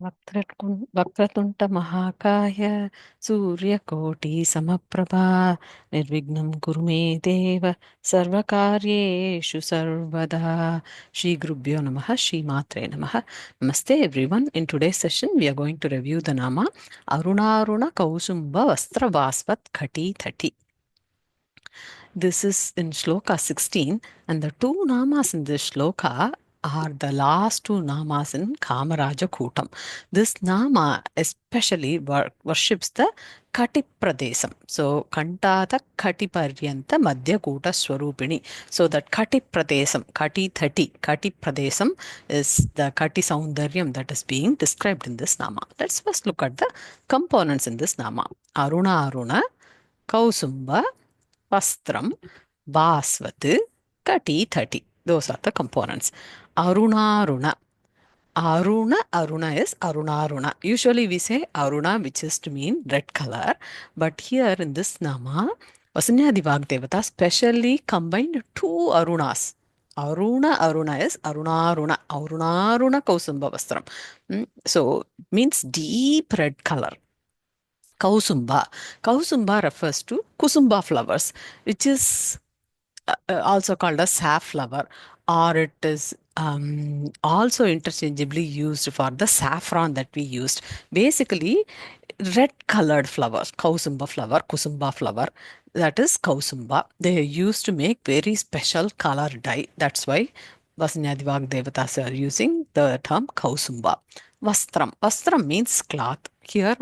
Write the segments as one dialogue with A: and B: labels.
A: वक्रतुण्ड महाकाय सूर्यकोटि समप्रभा निर्विघ्नं कुरु मे देव सर्वकार्येषु सर्वदा. Shri Gurubhyo Namaha, Shri Matre Namaha. Namaste everyone. In today's session, we are going to review the Nama Arunaruna Kousumbha Vastra Bhasvat Kati Tati. This is in Sloka 16, and the two namas in this Sloka are the last two namas in Kamaraja Kootam. This nama especially worships the Kati Pradesam. So, Kantata Kati Paryanta Madhya Koota Swarupini. So, that Kati Pradesam, Kati 30, Kati Pradesam is the Kati Soundaryam that is being described in this nama. Let's first look at the components in this nama. Aruna Aruna, Kousumbha Vastram, Bhasvat Kati Tati. Those are the components. Aruna Aruna. Aruna Aruna is Aruna Aruna. Usually we say Aruna, which is to mean red color. But here in this Nama, Vasinyadi Vak Devatas specially combined two Arunas. Aruna Aruna is Aruna Aruna. Aruna Aruna Kousumbha Vastram. So means deep red color. Kousumbha. Kousumbha refers to Kusumba flowers, which is also called a safflower, or it is also interchangeably used for the saffron that we used. Basically, red colored flowers, Kousumbha flower, Kusumba flower, that is Kousumbha. They are used to make very special color dye. That's why Vasinyadi Vak Devatas are using the term Kousumbha. Vastram. Vastram means cloth. Here,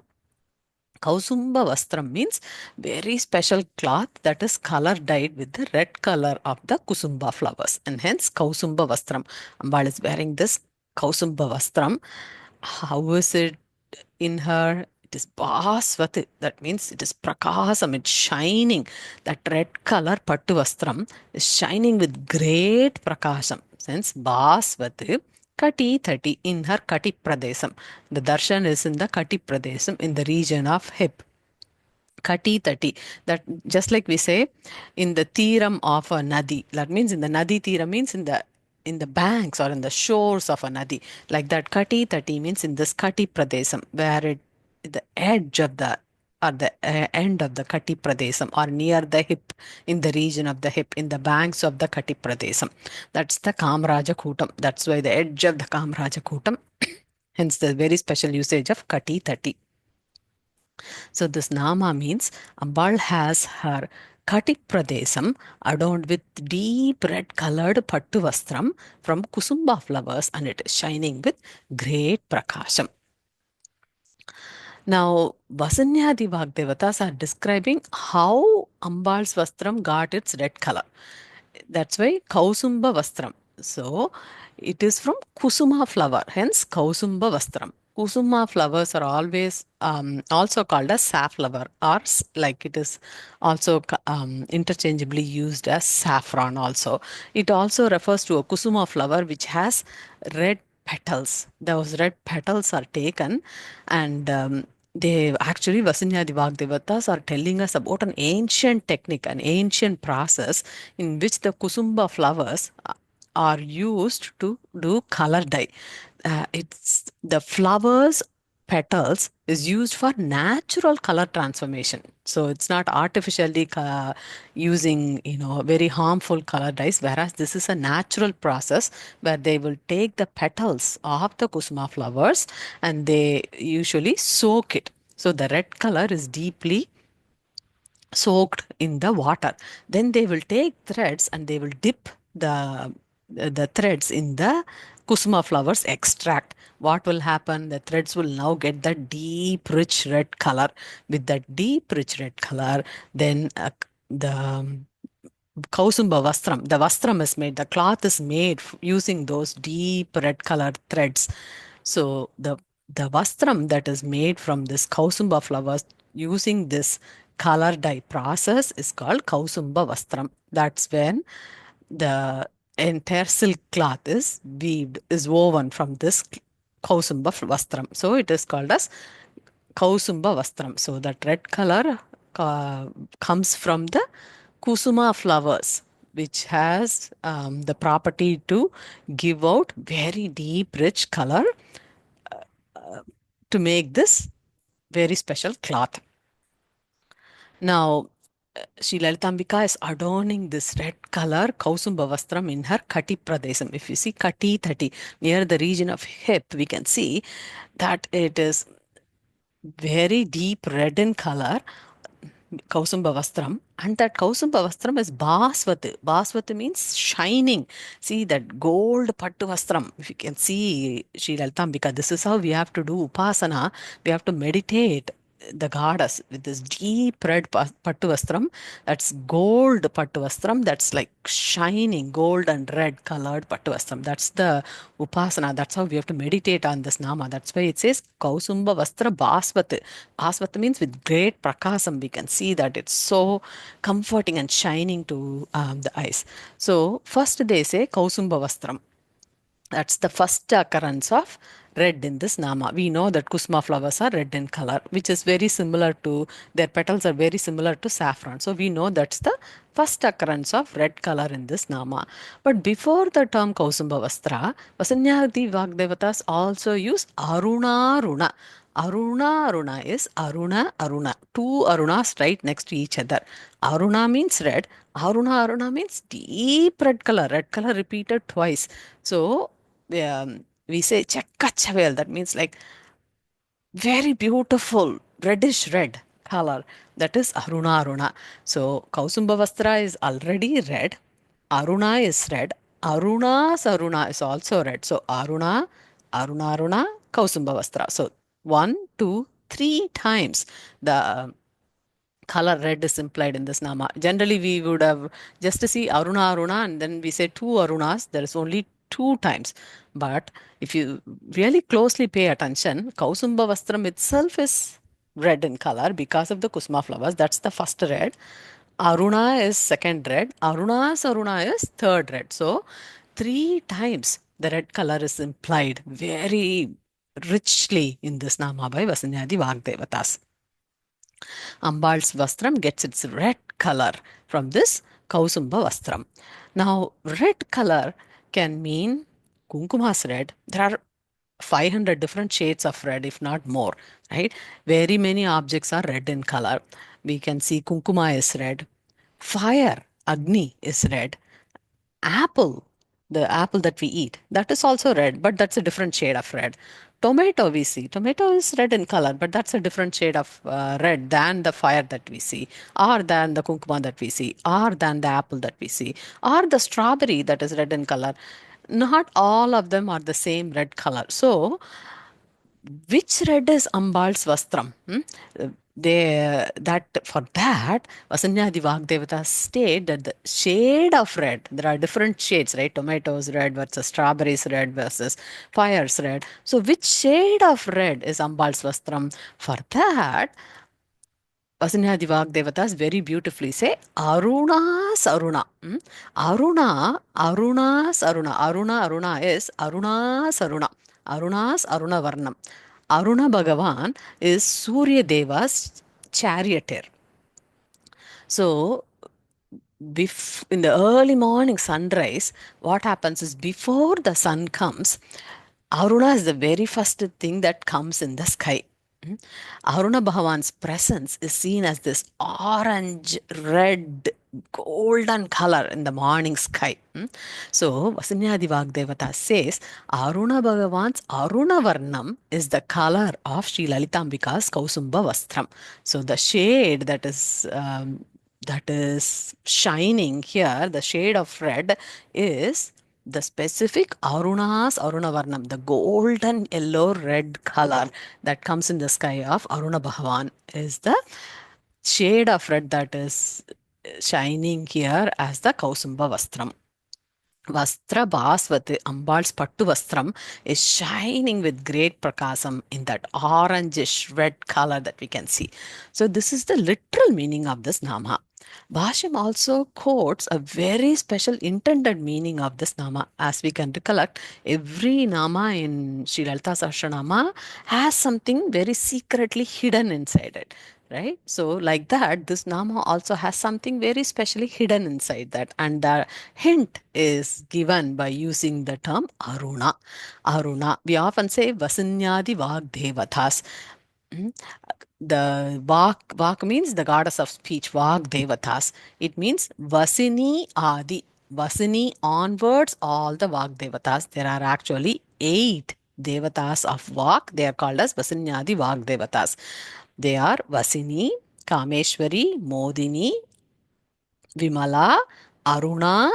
A: Kousumbha Vastram means very special cloth that is color dyed with the red color of the Kusumba flowers, and hence Kousumbha Vastram. Ambal is wearing this Kousumbha Vastram. How is it in her? It is Bhasvat. That means it is Prakasam. It's shining. That red color Pattu Vastram is shining with great Prakasam. Since Bhasvat Kati Tati in her Kati Pradesam. The darshan is in the Kati Pradesam in the region of hip. Kati Tati. That just like we say in the theeram of a nadi. That means in the nadi theeram means in the banks or in the shores of a nadi. Like that Kati Tati means in this Kati Pradesam where it the edge of the or the end of the Kati Pradesam or near the hip, in the region of the hip, in the banks of the Kati Pradesam. That's the Kamaraja Kootam. That's why the edge of the Kamaraja Kootam. Hence the very special usage of Kati Tati. So this Nama means Ambal has her Kati Pradesam adorned with deep red colored Pattu Vastram from Kusumba flowers, and it is shining with great Prakasham. Now, Vasinyadi Vak Devatas are describing how Ambal's Vastram got its red color. That's why Kousumbha Vastram. So, it is from Kusuma flower, hence Kousumbha Vastram. Kusuma flowers are always also called as safflower, or like it is also interchangeably used as saffron also. It also refers to a Kusuma flower which has red petals. Those red petals are taken and they actually Vasinyadi Vak Devatas are telling us about an ancient technique, an ancient process in which the Kusumba flowers are used to do color dye. It's the flowers petals is used for natural color transformation. So it's not artificially using, very harmful color dyes, whereas this is a natural process where they will take the petals of the kusuma flowers and they usually soak it. So the red color is deeply soaked in the water. Then they will take threads and they will dip the threads in the kusuma flowers extract. What will happen? The threads will now get that deep, rich red color. With that deep, rich red color, then the Kousumbha Vastram, the Vastram is made, the cloth is made using those deep red colored threads. So the Vastram that is made from this Kousumbha flowers using this color dye process is called Kousumbha Vastram. That's when the entire silk cloth is weaved, is woven from this Kousumbha Vastram. So it is called as Kousumbha Vastram. So that red color comes from the Kusuma flowers, which has the property to give out very deep, rich color to make this very special cloth. Now, Sri Lalitambika is adorning this red color Kousumbha Vastram in her Kati Pradesam. If you see Kati Tati near the region of hip, we can see that it is very deep red in color, Kousumbha Vastram, and that Kousumbha Vastram is Bhasvat. Bhasvat means shining. See that gold Pattu Vastram. If you can see Sri Lalitambika, this is how we have to do Upasana. We have to meditate the goddess with this deep red Pattu Vastram. That's gold Pattu Vastram. That's like shining gold and red colored Pattu Vastram. That's the Upasana. That's how we have to meditate on this Nama. That's why it says Kousumbha Vastra Bhasvat. Bhasvat means with great Prakasam. We can see that it's so comforting and shining to the eyes. So first they say Kousumbha Vastram. That's the first occurrence of red in this nama. We know that kusma flowers are red in color, which is very similar to, their petals are very similar to saffron. So we know that's the first occurrence of red color in this nama. But before the term Kousumbha Vastra, Vasinyadi Vak Devatas also use Aruna Aruna. Aruna Aruna is Aruna Aruna. Two Arunas right next to each other. Aruna means red. Aruna Aruna means deep red color. Red color repeated twice. So we say Chekkachavel. That means like very beautiful reddish red color. That is Aruna Aruna. So Kousumbha Vastra is already red. Aruna is red. Arunas Aruna is also red. So Aruna, Aruna Aruna, Kousumbha Vastra. So 1, 2, 3 times the color red is implied in this nama. Generally, we would have just to see Aruna Aruna and then we say two Arunas. There is only 2 times. But if you really closely pay attention, Kousumbha Vastram itself is red in color because of the Kusma flowers. That's the first red. Aruna is second red. Arunas Aruna is third red. So 3 times the red color is implied very richly in this nama by Vasinyadi Vak Devatas. Ambal's Vastram gets its red color from this Kousumbha Vastram. Now, red color can mean Kumkuma's red. There are 500 different shades of red, if not more, right? Very many objects are red in color. We can see Kumkuma is red. Fire, Agni, is red. Apple, the apple that we eat, that is also red, but that's a different shade of red. Tomato, we see. Tomato is red in color, but that's a different shade of red than the fire that we see, or than the kumkuma that we see, or than the apple that we see, or the strawberry that is red in color. Not all of them are the same red color. So, which red is Ambal's Vastram? For that Vasinyadi Vak Devatas state that the shade of red, there are different shades, right? Tomatoes red versus strawberries red versus fires red. So which shade of red is Ambal's Vastram? For that Vasinyadi Vak Devatas very beautifully say Arunas Aruna. Aruna, Arunas Aruna. Aruna Aruna is Arunas Aruna. Arunas Aruna Varnam. Aruna Bhagavan is Surya Deva's charioteer. So, in the early morning sunrise, what happens is before the sun comes, Aruna is the very first thing that comes in the sky. Aruna Bhagavan's presence is seen as this orange, red, golden color in the morning sky. So, Vasinyadi Vak Devata says, Aruna Bhagavan's Aruna Varnam is the color of Sri Lalitambika's Kousumbha Vastram. So, the shade that is shining here, the shade of red is the specific Arunas Aruna Varnam, the golden yellow red color that comes in the sky of Aruna Bhagavan is the shade of red that is shining here as the Kousumbha Vastram. Vastra Bhasvat, Ambal's Pattu Vastram, is shining with great Prakasam in that orangish red color that we can see. So this is the literal meaning of this Nama. Bhashyam also quotes a very special intended meaning of this Nama. As we can recollect, every Nama in Sri Lalita Sahasranama has something very secretly hidden inside it. right? So, like that, this Nama also has something very specially hidden inside that. And the hint is given by using the term Aruna. Aruna. We often say Vasinyadi Vak Devatas. Mm. The Vak means the goddess of speech, Vak Devatas. It means Vasini Adi. Vasini onwards, all the Vak Devatas. There are actually 8 Devatas of Vak. They are called as Vasinyadi Vak Devatas. They are Vasini, Kameshwari, Modini, Vimala, Aruna,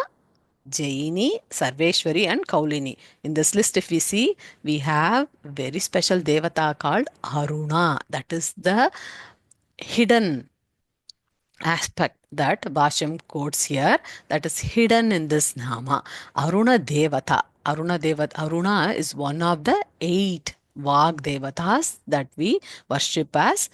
A: Jaini, Sarveshwari, and Kaulini. In this list, if we see, we have a very special Devata called Aruna. That is the hidden aspect that Bhashyam quotes here, that is hidden in this Nama. Aruna Devata. Aruna is one of the 8 Vag Devatas that we worship as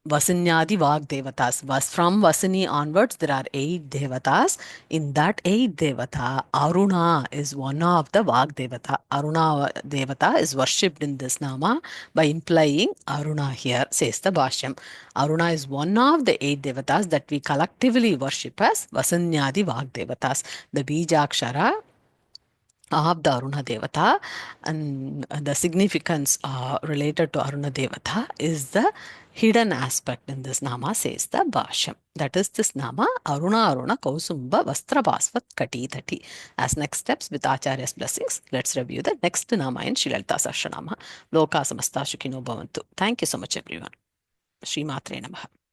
A: Vasinyadi Vak Devatas. From Vasini onwards, there are 8 Devatas. In that 8 Devata, Aruna is one of the Vak Devata. Aruna Devata is worshipped in this Nama by implying Aruna here, says the Bhashyam. Aruna is one of the 8 Devatas that we collectively worship as Vasinyadi Vak Devatas. The Bijakshara of the Aruna Devata, and the significance related to Aruna Devata is the hidden aspect in this Nama, says the Bhashyam. That is this Nama, Aruna Aruna Kousumbha Vastra Bhasvat Kati Tati. As next steps with Acharya's blessings, let's review the next Nama in Sri Lalita Sahasranama. Loka Samasta Shukino Bhavantu. Thank you so much, everyone. Sri Matre Namaha.